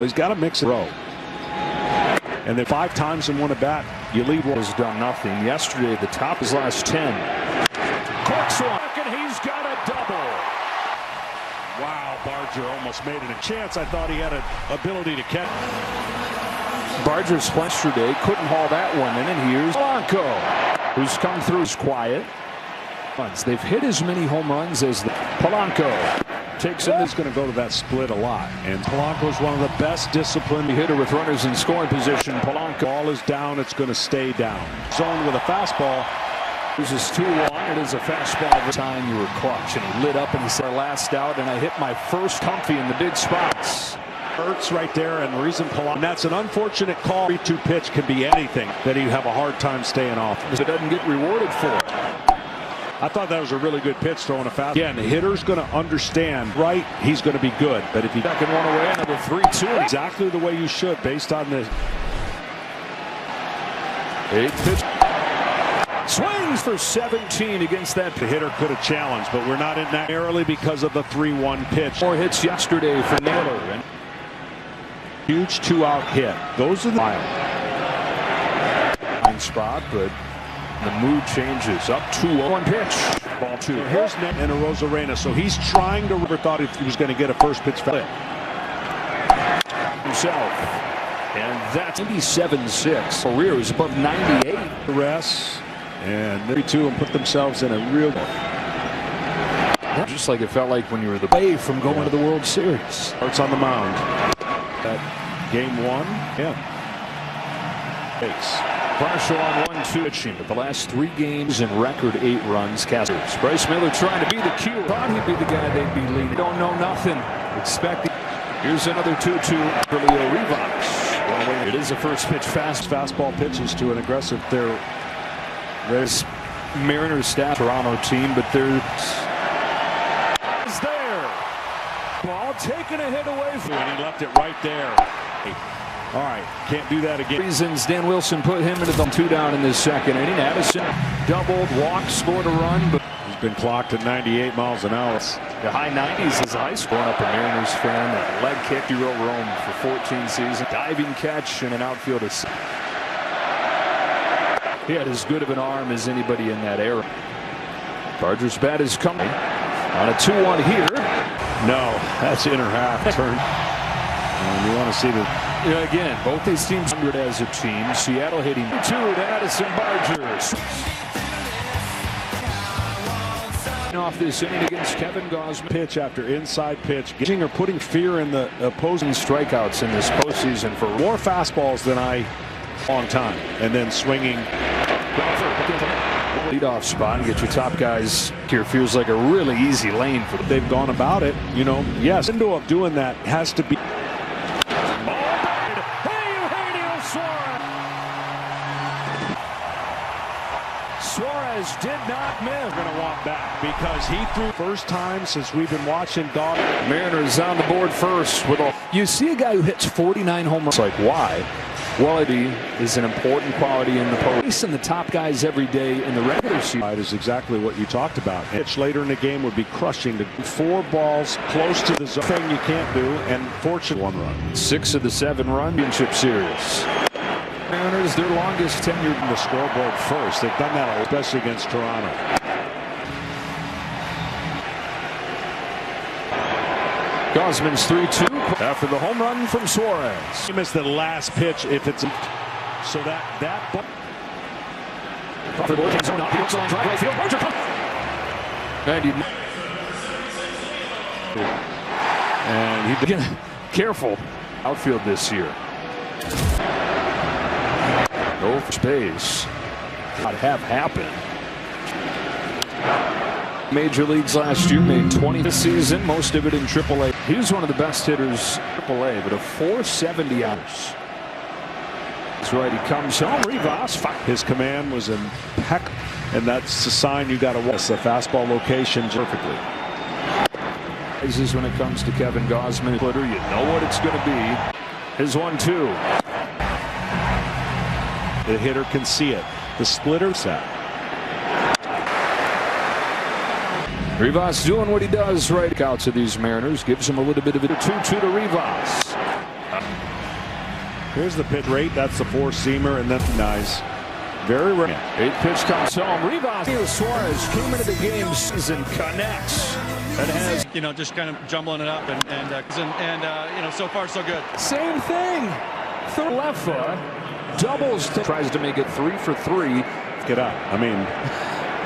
He's got to mix it. And then 5 times in one at bat, you lead. Has done nothing. Yesterday, the top his last 10. Corks one, and he's got a double. Wow, Barger almost made it a chance. I thought he had an ability to catch. Barger's yesterday couldn't haul that one in, and here's Polanco, who's come through as quiet. They've hit as many home runs as Polanco takes in. He's going to go to that split a lot, and Polanco's one of the best disciplined hitter with runners in scoring position. Polanco, ball is down, it's going to stay down. Zone with a fastball. This is 2-1. It is a fastball. Every time you were clutch, and he lit up and he said, "Last out," and I hit my first comfy in the big spots. Hurts right there, and the reason Polanco. And that's an unfortunate call. 3-2 pitch can be anything that you have a hard time staying off. It doesn't get rewarded for it. I thought that was a really good pitch throwing a fastball. Again, the hitter's going to understand, right? He's going to be good. But if you second one away, another 3-2. Exactly the way you should, based on the 8th pitch. Swings for 17 against that. The hitter could have challenged, but we're not in that early because of the 3-1 pitch. 4 hits yesterday for Naylor. Huge 2-out hit. Those are the spot, but the mood changes. Up 2-1 pitch. Ball 2. Here's Net and a Rosarena. So he's trying to. Never thought he was going to get a first pitch flip himself. And that's 97-6. Career is above 98. The rest and 32 and put themselves in a real. Just like it felt like when you were the way from going to the World Series. Starts on the mound. That game 1. Yeah. Base. Partial on 1-2 pitching, but the last 3 games in record 8 runs. Casters. Bryce Miller trying to be the cue. Thought he'd be the guy they'd be leading. Don't know nothing. Expecting. Here's another 2-2 for Leo Rivas. Well, it is a first pitch fastball pitches to an aggressive. There's Mariners staff Toronto team, but there's there. Ball taking a hit away from, and he left it right there. All right, can't do that again. Reasons Dan Wilson put him into the 2 down in this second inning. Addison doubled, walked, scored a run, but he's been clocked at 98 miles an hour. The high 90s is high school. Up a Mariners fan, a leg kick, he wrote Rome for 14 seasons. Diving catch and an outfield assist. He had as good of an arm as anybody in that era. Barger's bat is coming on a 2-1 here. No, that's inner half turn. And you want to see the. Again, both these teams 100 as a team. Seattle hitting 2 to Addison Barger. Off this inning against Kevin Gausman. Pitch after inside pitch. Getting or putting fear in the opposing. Strikeouts in this postseason for more fastballs than long time. And then swinging. Leadoff spot and get your top guys here. Feels like a really easy lane for them. They've gone about it. Yes. The window of doing that has to be. Suarez did not miss. We're going to walk back because he threw first time since we've been watching dog. Mariners on the board first with a. You see a guy who hits 49 home runs. Like why? Quality is an important quality in the post. Facing the top guys every day in the regular season. Is exactly what you talked about. Pitch later in the game would be crushing. 4 balls close to the zone. Thing you can't do, and fortunately 1 run. 6 of the 7 run championship series. Mariners their longest tenure in the scoreboard first. They've done that especially against Toronto. Gausman's 3-2 after the home run from Suarez. He missed the last pitch if it's so that and he did careful outfield this year. No space. Not have happened. Major leagues last year, made 20 this season, most of it in AAA. He was one of the best hitters in AAA, but a 470 hours. That's right, he comes home. Rivas. His command was impeccable, and that's a sign you got to watch the fastball location perfectly. This is when it comes to Kevin Gausman. You know what it's going to be. His 1-2. The hitter can see it. The splitter set. Rivas doing what he does right out to these Mariners. Gives him a little bit of a 2-2 to Rivas. Here's the pit rate. That's the four-seamer, and then nice. Very rare. 8-pitch comes home. Rebound. Suarez came into the game and connects. And has, just kind of jumbling it up, and so far so good. Same thing. Third left foot. Doubles. Tries to make it 3 for 3. Get up. I mean,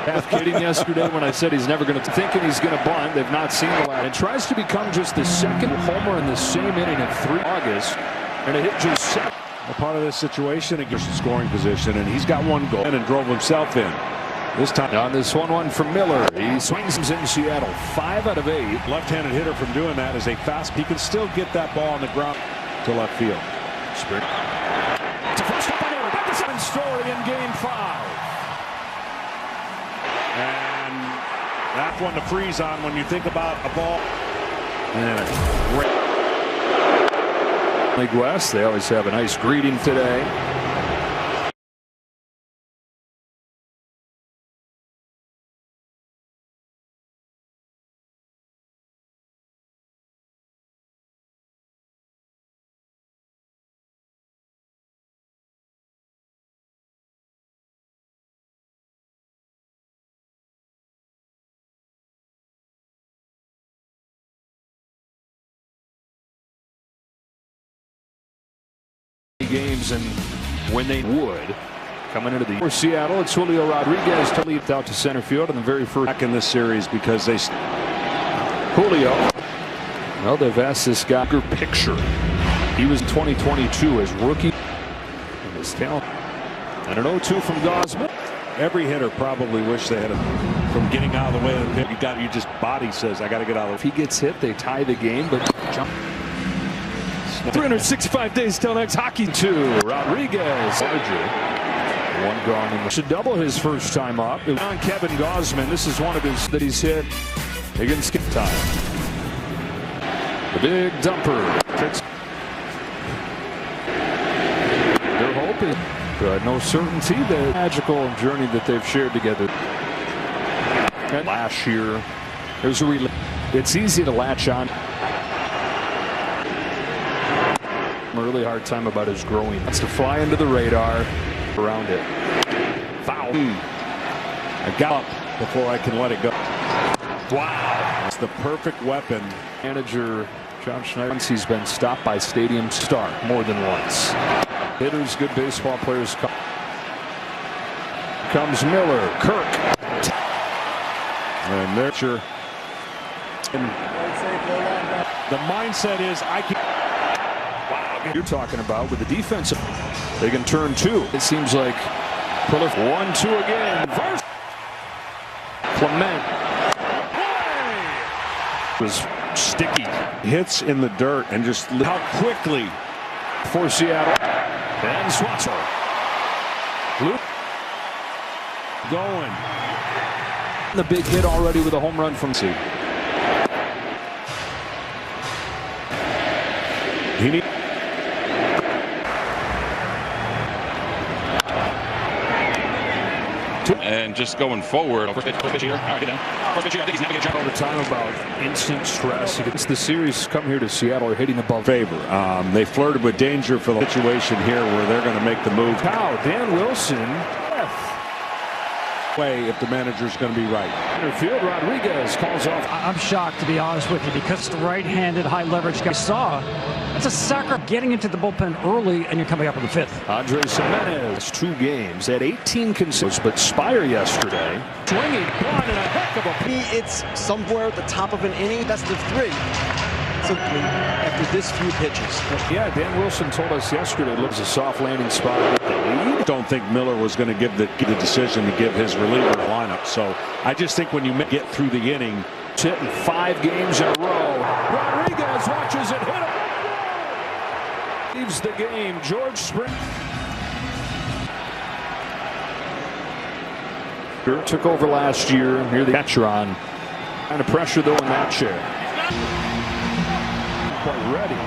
half kidding yesterday when I said he's never going to. Thinking he's going to bunt. They've not seen the last. And tries to become just the second homer in the same inning in August. And it hit just second. A part of this situation against the scoring position, and he's got one goal and drove himself in. This time on this 1-1 from Miller. He swings in Seattle. 5 out of 8. Left-handed hitter from doing that is a fast. He can still get that ball on the ground to left field. Spring. To first up and over. Back to second story in game 5. And that's one to freeze on when you think about a ball. And a great League West. They always have a nice greeting today. Games, and when they would coming into the for Seattle, it's Julio Rodriguez to leap out to center field in the very first back in this series because they Julio. Well, they've asked this guy picture. He was 2022 as rookie. And his talent. And an 0-2 from Gosman. Every hitter probably wish they had him from getting out of the way of the pitch. You just body says I got to get out of the. If he gets hit, they tie the game, but jump. 365 days till next hockey. 2. Rodriguez. Larger. One gone. Should double his first time up. On Kevin Gosman. This is one of his that he's hit against skip time. The big dumper. They're hoping. No certainty. The magical journey that they've shared together. And last year, here's where it's easy to latch on. Really hard time about his growing. It's to fly into the radar around it. Foul. I got up before I can let it go. Wow. It's the perfect weapon. Manager John Schneider. He's been stopped by stadium star more than once. Hitters, good baseball players. Comes Miller. Kirk. And nurture. The mindset is I can. You're talking about with the defensive. They can turn 2. It seems like 1-2 again. First. Clement was sticky. Hits in the dirt and just how quickly for Seattle. And Swatzer. Going. The big hit already with a home run from C. He needs. And just going forward. All the time about instant stress. It's the series come here to Seattle are hitting above favor. They flirted with danger for the situation here where they're going to make the move. How Dan Wilson way if the manager's going to be right. Field Rodriguez calls off. I'm shocked, to be honest with you, because the right-handed high leverage guy saw. It's a sucker getting into the bullpen early, and you're coming up in the 5th. Andres Jimenez, 2 games, had 18 consistents, but Spire yesterday. Swinging, blind, and a heck of a. It's somewhere at the top of an inning. That's the 3. Simply after this few pitches. Yeah, Dan Wilson told us yesterday it looks a soft landing spot with the lead. Don't think Miller was going to give the decision to give his reliever lineup. So I just think when you get through the inning, hitting 5 games in a row. Rodriguez watches it hit him. Leaves the game. George Spring. Took over last year. Here the catcher on. Kind of pressure though in that chair. Quite ready.